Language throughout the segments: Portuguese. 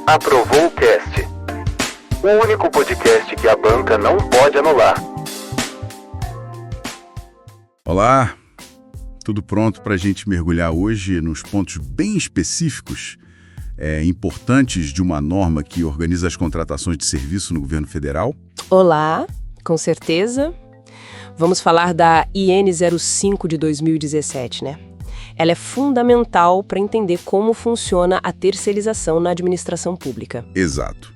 Aprovou o cast. O único podcast que a banca não pode anular. Olá, tudo pronto para a gente mergulhar hoje nos pontos bem específicos, importantes de uma norma que organiza as contratações de serviço no governo federal? Olá, com certeza. Vamos falar da IN 05 de 2017, né? Ela é fundamental para entender como funciona a terceirização na administração pública. Exato.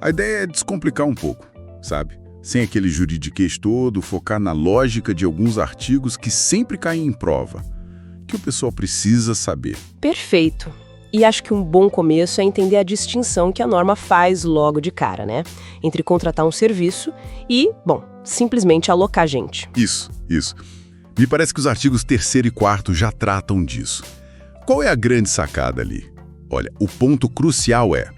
A ideia é descomplicar um pouco, sabe? Sem aquele juridiquês todo, focar na lógica de alguns artigos que sempre caem em prova, que o pessoal precisa saber. Perfeito. E acho que um bom começo é entender a distinção que a norma faz logo de cara, né? Entre contratar um serviço e, simplesmente alocar gente. Isso. Me parece que os artigos 3º e 4º já tratam disso. Qual é a grande sacada ali? Olha, o ponto crucial é: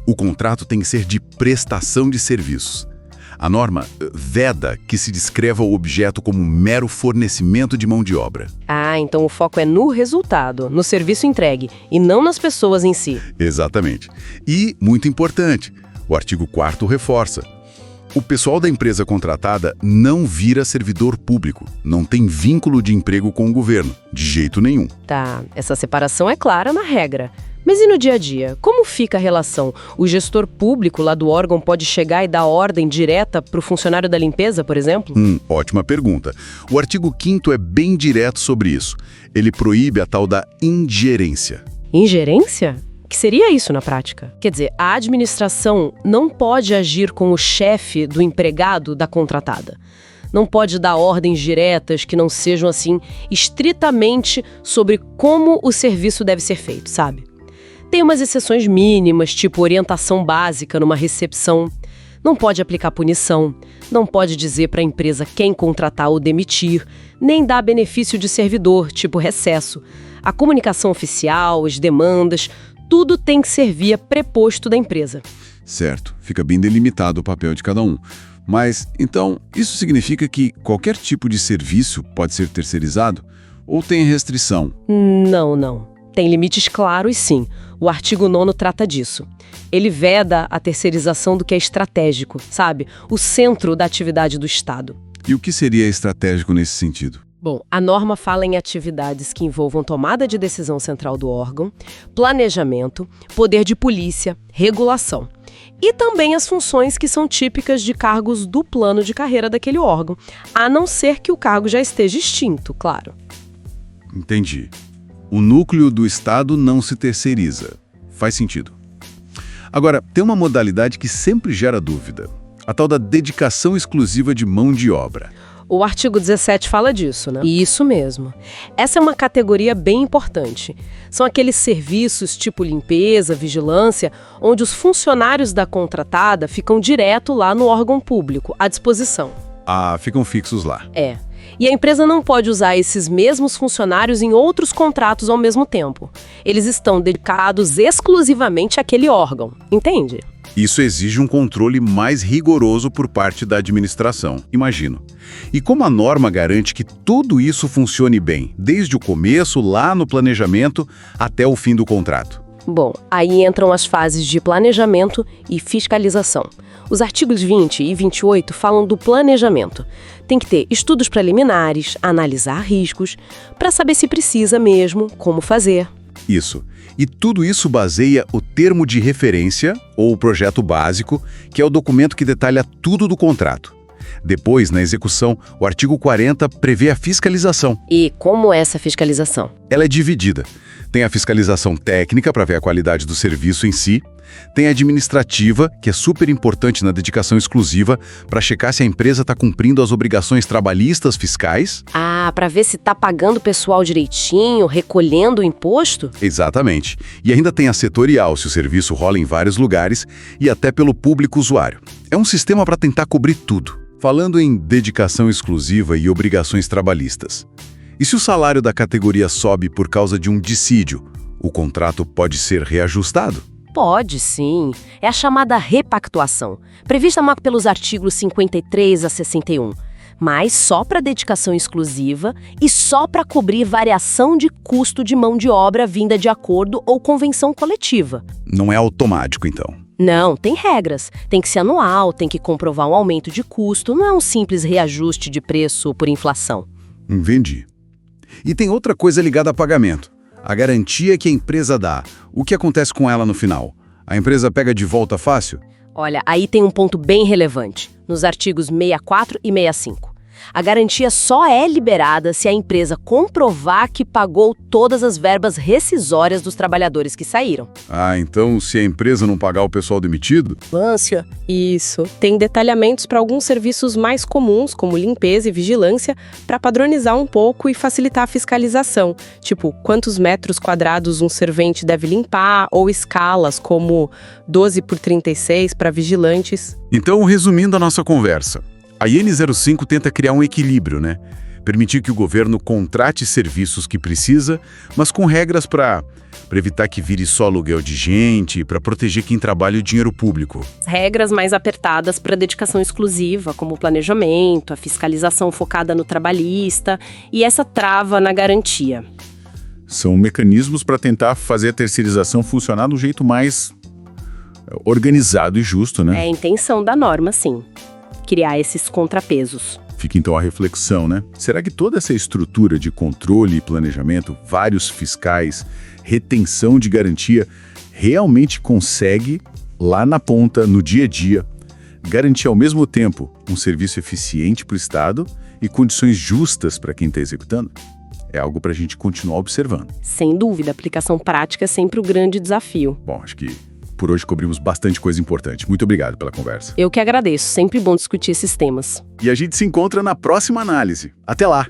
o contrato tem que ser de prestação de serviços. A norma veda que se descreva o objeto como mero fornecimento de mão de obra. Ah, então o foco é no resultado, no serviço entregue, e não nas pessoas em si. Exatamente. E, muito importante, o artigo 4º reforça: o pessoal da empresa contratada não vira servidor público, não tem vínculo de emprego com o governo, de jeito nenhum. Tá, essa separação é clara na regra. Mas e no dia a dia? Como fica a relação? O gestor público lá do órgão pode chegar e dar ordem direta para o funcionário da limpeza, por exemplo? Ótima pergunta. O artigo 5º é bem direto sobre isso. Ele proíbe a tal da ingerência. Ingerência? O que seria isso na prática? Quer dizer, a administração não pode agir com o chefe do empregado da contratada. Não pode dar ordens diretas que não sejam, assim, estritamente sobre como o serviço deve ser feito, sabe? Tem umas exceções mínimas, tipo orientação básica numa recepção. Não pode aplicar punição, não pode dizer para a empresa quem contratar ou demitir, nem dar benefício de servidor, tipo recesso. A comunicação oficial, as demandas, tudo tem que ser via preposto da empresa. Certo, fica bem delimitado o papel de cada um. Mas, então, isso significa que qualquer tipo de serviço pode ser terceirizado? Ou tem restrição? Não. Tem limites claros, sim. O artigo 9º trata disso. Ele veda a terceirização do que é estratégico, sabe? O centro da atividade do Estado. E o que seria estratégico nesse sentido? Bom, a norma fala em atividades que envolvam tomada de decisão central do órgão, planejamento, poder de polícia, regulação. E também as funções que são típicas de cargos do plano de carreira daquele órgão, a não ser que o cargo já esteja extinto, claro. Entendi. O núcleo do Estado não se terceiriza. Faz sentido. Agora, tem uma modalidade que sempre gera dúvida: a tal da dedicação exclusiva de mão de obra. O artigo 17 fala disso, né? Isso mesmo. Essa é uma categoria bem importante. São aqueles serviços tipo limpeza, vigilância, onde os funcionários da contratada ficam direto lá no órgão público, à disposição. Ah, ficam fixos lá. É. E a empresa não pode usar esses mesmos funcionários em outros contratos ao mesmo tempo. Eles estão dedicados exclusivamente àquele órgão, entende? Isso exige um controle mais rigoroso por parte da administração, imagino. E como a norma garante que tudo isso funcione bem, desde o começo, lá no planejamento, até o fim do contrato? Bom, aí entram as fases de planejamento e fiscalização. Os artigos 20 e 28 falam do planejamento. Tem que ter estudos preliminares, analisar riscos, para saber se precisa mesmo, como fazer. Isso. E tudo isso baseia o termo de referência, ou o projeto básico, que é o documento que detalha tudo do contrato. Depois, na execução, o artigo 40 prevê a fiscalização. E como é essa fiscalização? Ela é dividida. Tem a fiscalização técnica, para ver a qualidade do serviço em si. Tem a administrativa, que é super importante na dedicação exclusiva, para checar se a empresa está cumprindo as obrigações trabalhistas fiscais. Ah, para ver se está pagando o pessoal direitinho, recolhendo o imposto? Exatamente. E ainda tem a setorial, se o serviço rola em vários lugares e até pelo público usuário. É um sistema para tentar cobrir tudo. Falando em dedicação exclusiva e obrigações trabalhistas, e se o salário da categoria sobe por causa de um dissídio, o contrato pode ser reajustado? Pode, sim. É a chamada repactuação, prevista pelos artigos 53 a 61. mas só para dedicação exclusiva e só para cobrir variação de custo de mão de obra vinda de acordo ou convenção coletiva. Não é automático, então. Não, tem regras. Tem que ser anual, tem que comprovar um aumento de custo, não é um simples reajuste de preço por inflação. Entendi. E tem outra coisa ligada a pagamento. A garantia que a empresa dá. O que acontece com ela no final? A empresa pega de volta fácil? Olha, aí tem um ponto bem relevante, nos artigos 64 e 65. A garantia só é liberada se a empresa comprovar que pagou todas as verbas rescisórias dos trabalhadores que saíram. Ah, então se a empresa não pagar o pessoal demitido? Vigilância. Isso. Tem detalhamentos para alguns serviços mais comuns, como limpeza e vigilância, para padronizar um pouco e facilitar a fiscalização. Tipo, quantos metros quadrados um servente deve limpar, ou escalas, como 12 por 36 para vigilantes. Então, resumindo a nossa conversa, a IN 05 tenta criar um equilíbrio, né? Permitir que o governo contrate serviços que precisa, mas com regras para evitar que vire só aluguel de gente, para proteger quem trabalha o dinheiro público. Regras mais apertadas para dedicação exclusiva, como o planejamento, a fiscalização focada no trabalhista e essa trava na garantia. São mecanismos para tentar fazer a terceirização funcionar de um jeito mais organizado e justo, né? É a intenção da norma, sim. Criar esses contrapesos. Fica então a reflexão, né? Será que toda essa estrutura de controle e planejamento, vários fiscais, retenção de garantia, realmente consegue, lá na ponta, no dia a dia, garantir ao mesmo tempo um serviço eficiente para o Estado e condições justas para quem está executando? É algo para a gente continuar observando. Sem dúvida, a aplicação prática é sempre o grande desafio. Bom, acho que por hoje cobrimos bastante coisa importante. Muito obrigado pela conversa. Eu que agradeço, sempre bom discutir esses temas. E a gente se encontra na próxima análise. Até lá!